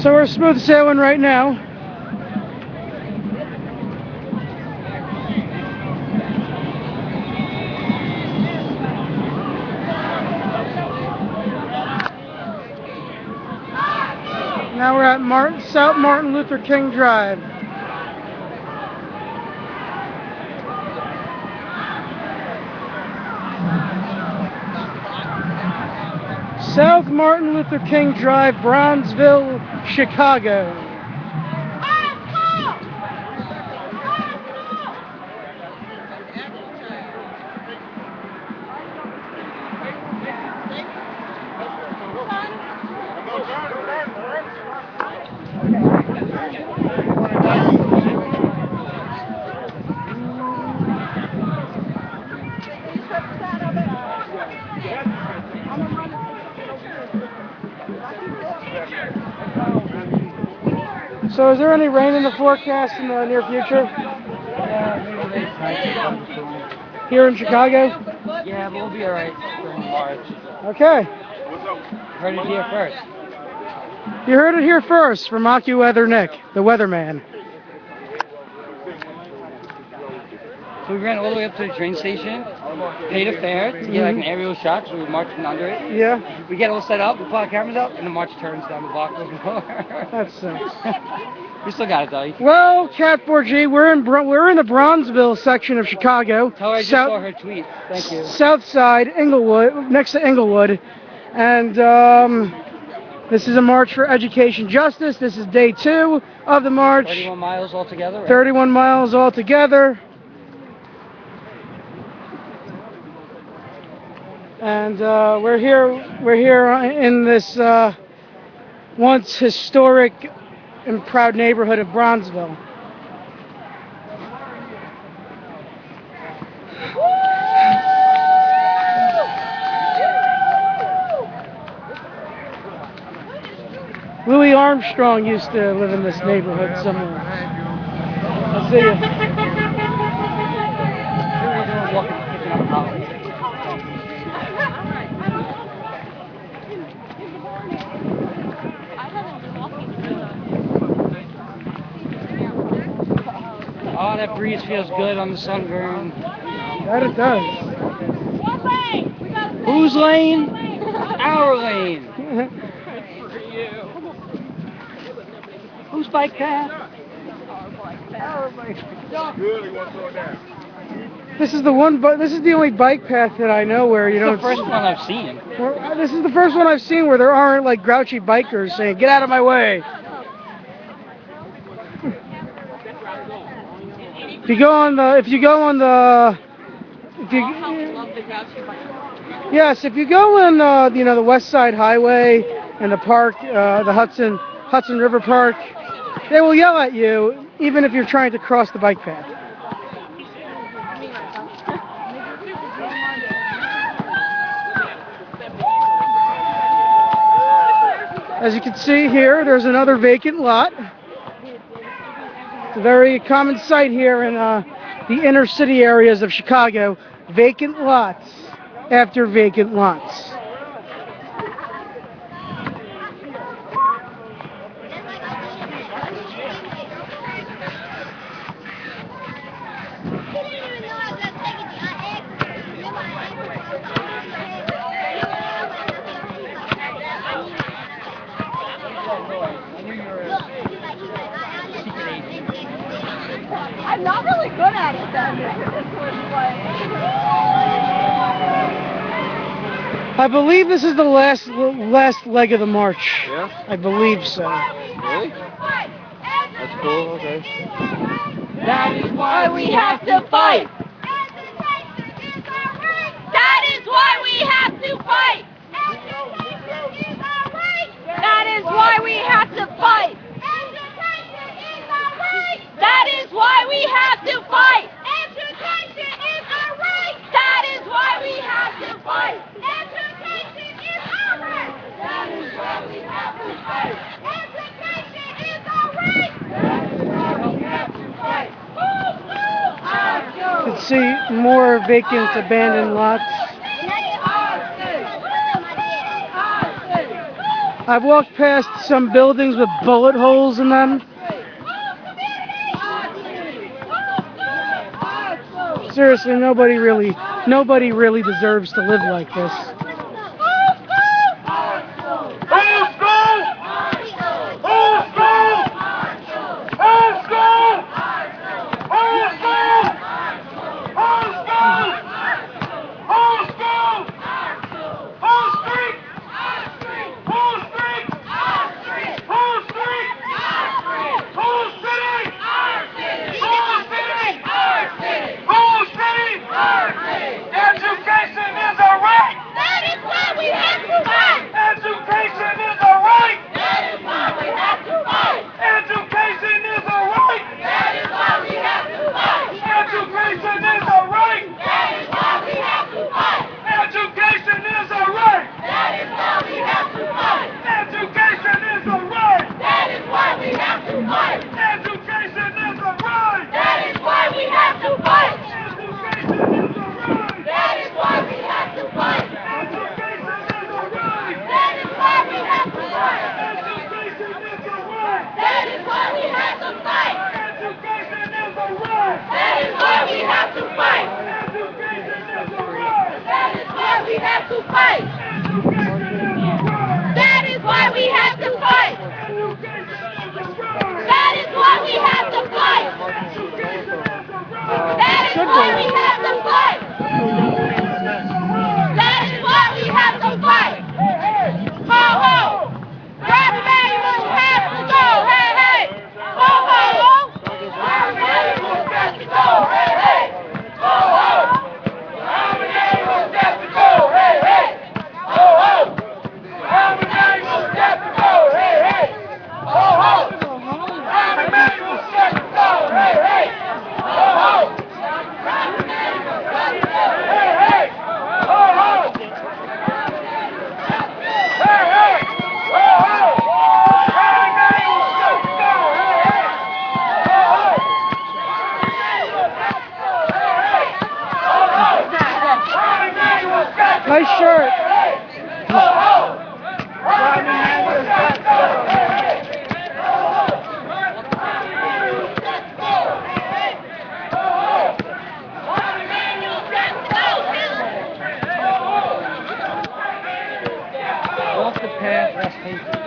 So we're smooth sailing right now. Now we're at South Martin Luther King Drive. South Martin Luther King Drive, Bronzeville, Chicago. So is there any rain in the forecast in the near future? Here in Chicago? Yeah, but we'll be alright during March. Okay. Heard it here first. You heard it here first from AccuWeather Nick, the weatherman. So we ran all the way up to the train station, paid a fare to get like an aerial shot, so we were marching under it. Yeah. We get all set up, we put our cameras up, and the march turns down the block. That sucks. We still got it though. Well, Cat 4G, we're in the Bronzeville section of Chicago. Tell her I just saw her tweet. Thank you. South side, Inglewood, next to Inglewood, and this is a march for education justice. This is day 2 of the march. 31 miles altogether. Right? 31 miles altogether. And we're here in this once historic and proud neighborhood of Bronzeville. Louis Armstrong used to live in this neighborhood somewhere. I'll see you. Oh, that breeze feels good on the sunburn. That it does. Whose lane? Our lane. Whose bike path? Our bike. This is the only bike path that I know where you don't. It's the first one I've seen. This is the first one I've seen where there aren't like grouchy bikers saying, "Get out of my way." If you go on the West Side Highway and the park, the Hudson River Park, they will yell at you even if you're trying to cross the bike path. As you can see here, there's another vacant lot. It's a very common sight here in the inner city areas of Chicago. Vacant lots after vacant lots. I'm not really good at it then. I believe this is the last leg of the march. Yeah? I believe so. Really? That's cool, okay. That is why we have to fight! That is why we have to fight! That is why we have to fight! That is why we have to fight! Education is our right! That is why we have to fight! Education is our right! That is why we have to fight! Education is our right! That is why we have to fight! You can see more vacant, abandoned lots. I've walked past some buildings with bullet holes in them. Seriously, nobody really deserves to live like this. Nice shirt. Off the path, less hatred.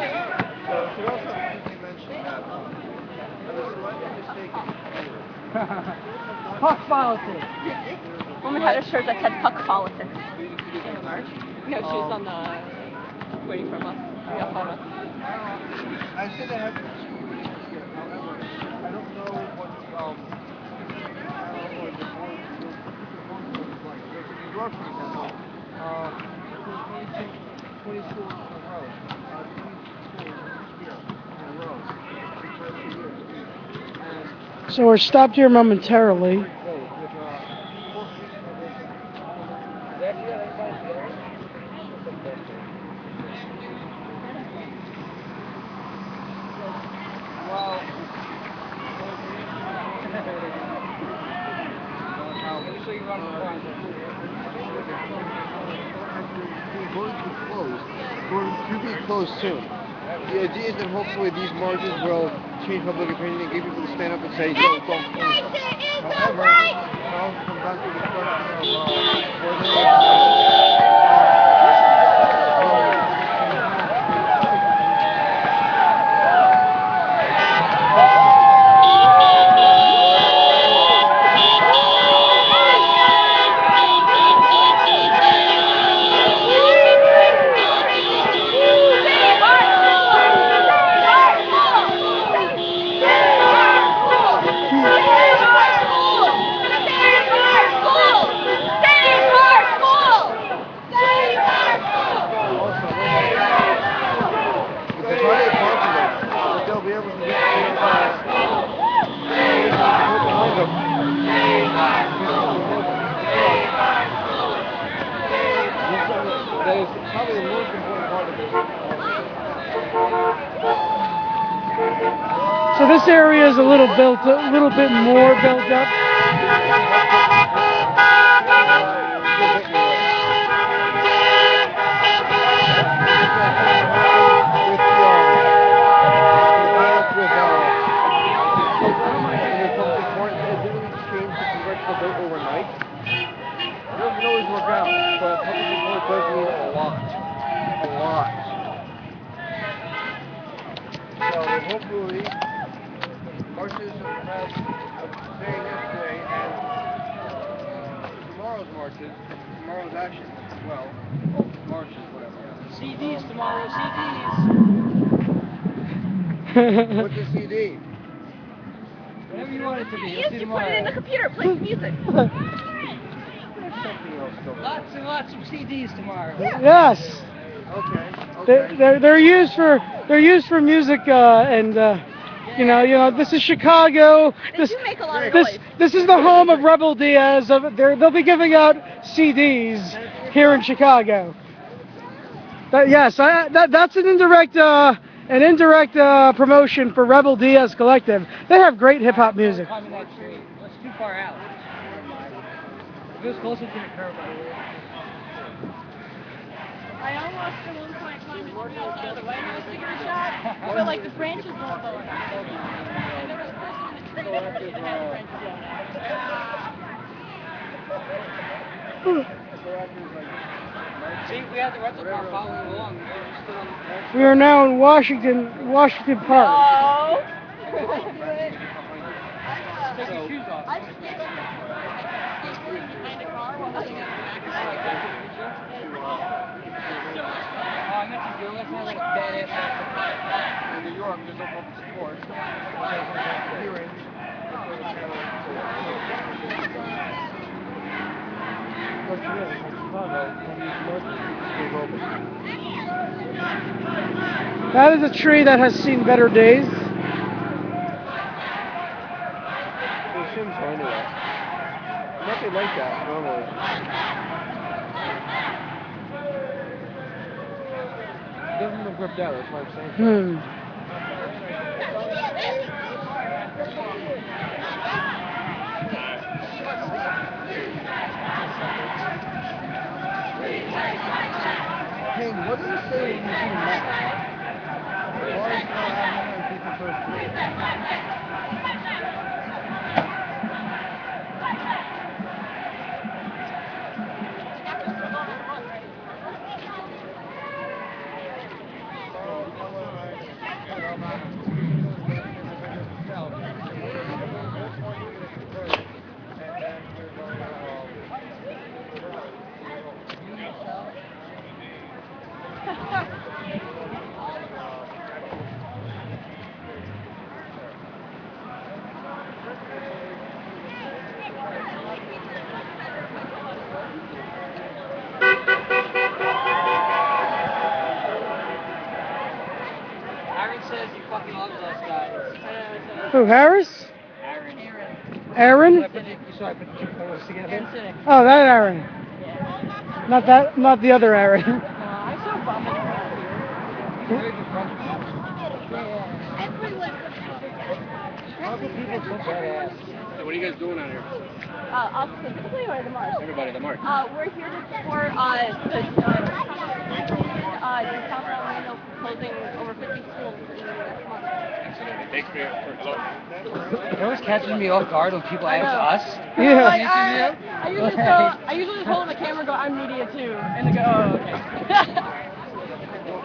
Fuck politics. Woman had a shirt that said "fuck politics." No, she was on the waiting for a bus. We got photos. I said I have to here. However, I don't know what New York, for example, 20 schools in a row. 20 schools here in a row. So we're stopped here momentarily. Going to be closed soon. The idea is that hopefully these marches will change public opinion and get people to stand up and say, yo, don't close them. However, it also comes down to the question of that is probably the most important part of it. So this area is a little bit more built up. With tomorrow's marches. Tomorrow's action. Well, marches, whatever. CDs tomorrow, CDs. What's a CD? Whatever you want it to be. You You'll see just put it in the tomorrow. computer, play some music. There's something else going on. Lots and lots of CDs tomorrow. Yes. Okay. They're used for music and you know this is Chicago. They do make a lot of This noise. this is the home of Rebel Diaz. They'll be giving out CDs here in Chicago. That's an indirect promotion for Rebel Diaz Collective. They have great hip hop music. Climbing that tree. That's too far out. If it was closer to the curb, I would. I almost at one point climbed into the outside of the White House to get a shot, but like the branches won't go in. And there was a person in the tree that had the branches going. See, we had the rental car following along. We just stood on the We are now in Washington Park. Oh! Take your shoes off. I just skateboarding behind a car while looking at the back. I met some girl last night, like a badass In New York, there's no public support. Hearing. That is a tree that has seen better days. It seems so anyway. Nothing like that normally. It doesn't look ripped out, that's what I'm saying. Hey, what does it say when you see the map? Aaron says he fucking loves us guys. Who, Harris? Aaron. Aaron? You saw I put the two photos together? Oh, that Aaron. Not the other Aaron. I saw Bob around He's very good friends with us. How come people so badass? Hey, what are you guys doing out here? Us specifically or the march? Everybody, the march. We're here to support the South Alabama closing over 50 schools in the next month. Thanks for hello. It always catches me off guard when people ask us. Yeah. Like, I usually just hold up the camera and go, I'm media too. And they go, oh, okay.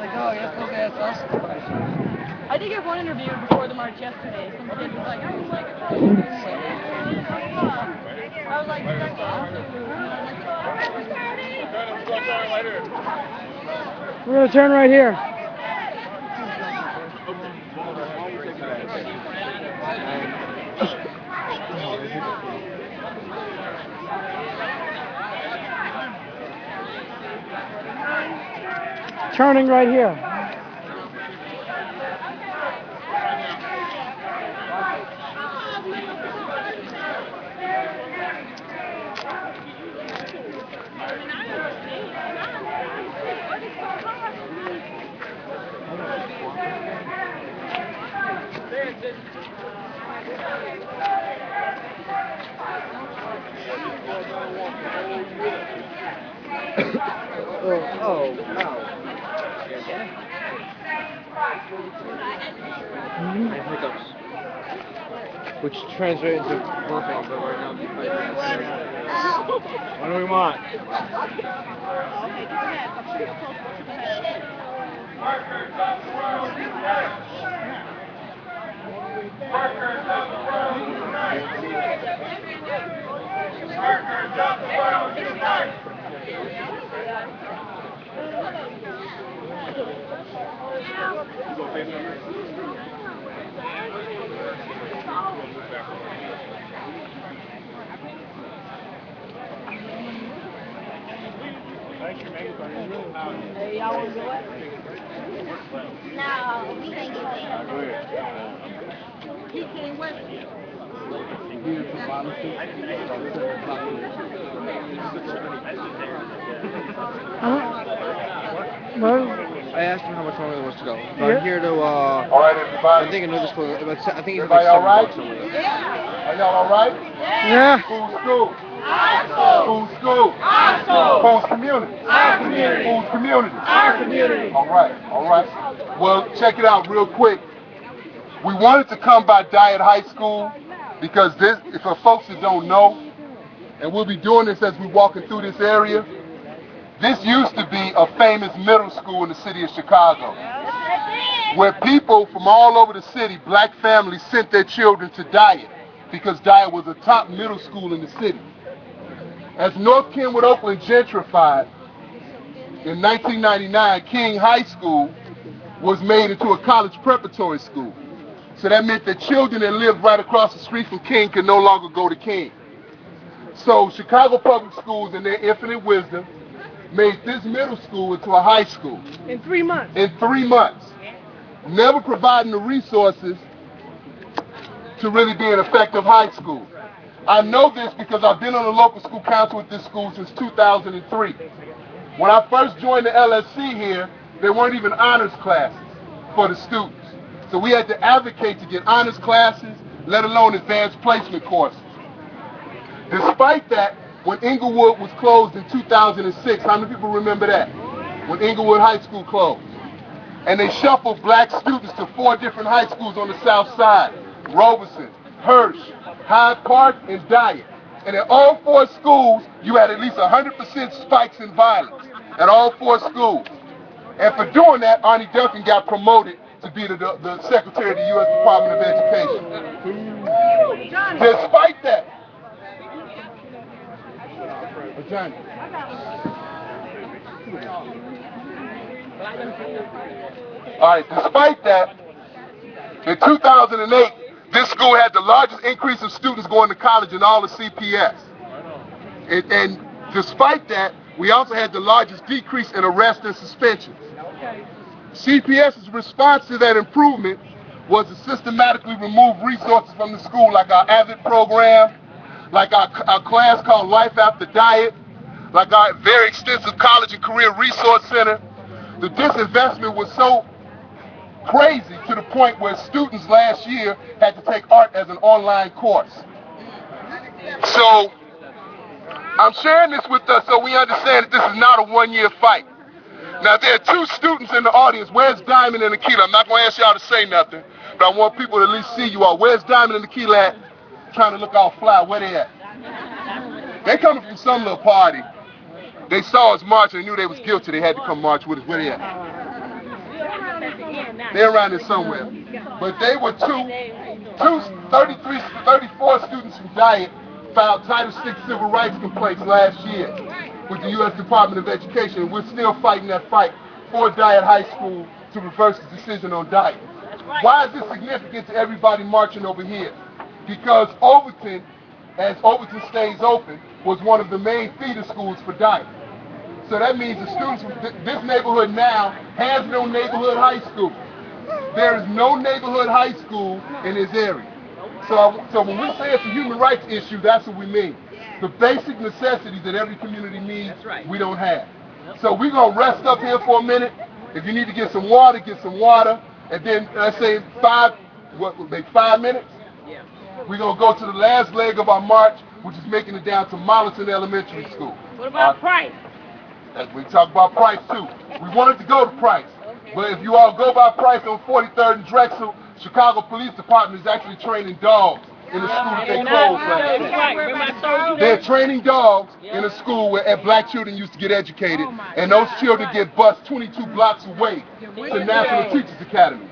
Like, oh, you're supposed to ask us. I did get one interview before the march yesterday. Some kid was like, I was like, I was like, We're gonna turn right here. Turning right here. Oh, wow. I have hiccups. Which translate into burping, but right now what do we want? Hey, y'all want to do it? No, we can't get there. He came with me. Well, I asked him how much longer there was to go. So Yeah. I'm here to, All right, everybody. I think another school, I think he's Everybody like all right? $7 over there. Are y'all all right? yeah. School. School. Our school. Whose community? Our community. Whose community? Our community. All right. Well, check it out real quick. We wanted to come by Diet High School because this, for folks that don't know, and we'll be doing this as we're walking through this area, this used to be a famous middle school in the city of Chicago, where people from all over the city, black families, sent their children to Diet because Diet was a top middle school in the city. As North Kenwood, Oakland gentrified, in 1999, King High School was made into a college preparatory school. So that meant that children that lived right across the street from King could no longer go to King. So Chicago Public Schools, in their infinite wisdom, made this middle school into a high school. In 3 months. In 3 months. Never providing the resources to really be an effective high school. I know this because I've been on the local school council with this school since 2003. When I first joined the LSC here, there weren't even honors classes for the students. So we had to advocate to get honors classes, let alone advanced placement courses. Despite that, when Inglewood was closed in 2006, how many people remember that? When Inglewood High School closed. And they shuffled black students to 4 different high schools on the south side. Robeson, Hirsch, Hyde Park, and Diet. And at all 4 schools, you had at least 100% spikes in violence at all 4 schools. And for doing that, Arnie Duncan got promoted to be the Secretary of the U.S. Department of Education. Despite that, Johnny. All right, despite that, in 2008, this school had the largest increase of students going to college in all of CPS. And despite that, we also had the largest decrease in arrests and suspensions. CPS's response to that improvement was to systematically remove resources from the school, like our AVID program, like our class called Life After Diet, like our very extensive college and career resource center. The disinvestment was so crazy to the point where students last year had to take art as an online course. So I'm sharing this with us so we understand that this is not a one-year fight. Now, there are 2 students in the audience. Where's Diamond and Akila? I'm not going to ask y'all to say nothing, but I want people to at least see you all. Where's Diamond and Akila at? Trying to look all fly. Where they at? They coming from some little party. They saw us march and knew they was guilty. They had to come march with us. Where they at? They're around here somewhere. But they were 34 students from Diet filed Title VI civil rights complaints last year with the U.S. Department of Education. We're still fighting that fight for Diet High School to reverse the decision on Diet. Why is this significant to everybody marching over here? Because Overton, as Overton stays open, was one of the main feeder schools for Diet. So that means the students from this neighborhood now has no neighborhood high school. There is no neighborhood high school in this area. So when we say it's a human rights issue, that's what we mean. The basic necessities that every community needs, we don't have. So we're going to rest up here for a minute. If you need to get some water, get some water. And then, let's say 5 minutes? We're going to go to the last leg of our march, which is making it down to Molliton Elementary School. What about Price? We talk about Price, too. We wanted to go to Price. But if you all go by Price on 43rd and Drexel, Chicago Police Department is actually training dogs in the school that they closed last year. They're training dogs in a school where black children used to get educated, and those children get bused 22 blocks away to National Teachers Academy.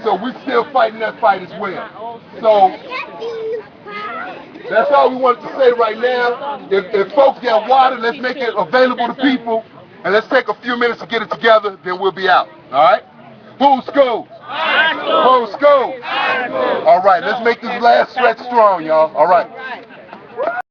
So we're still fighting that fight as well. So That's all we wanted to say right now. If folks get water, let's make it available to people. And let's take a few minutes to get it together, then we'll be out. All right? Who schools? Who schools? All right, let's make this last stretch strong, y'all. All right.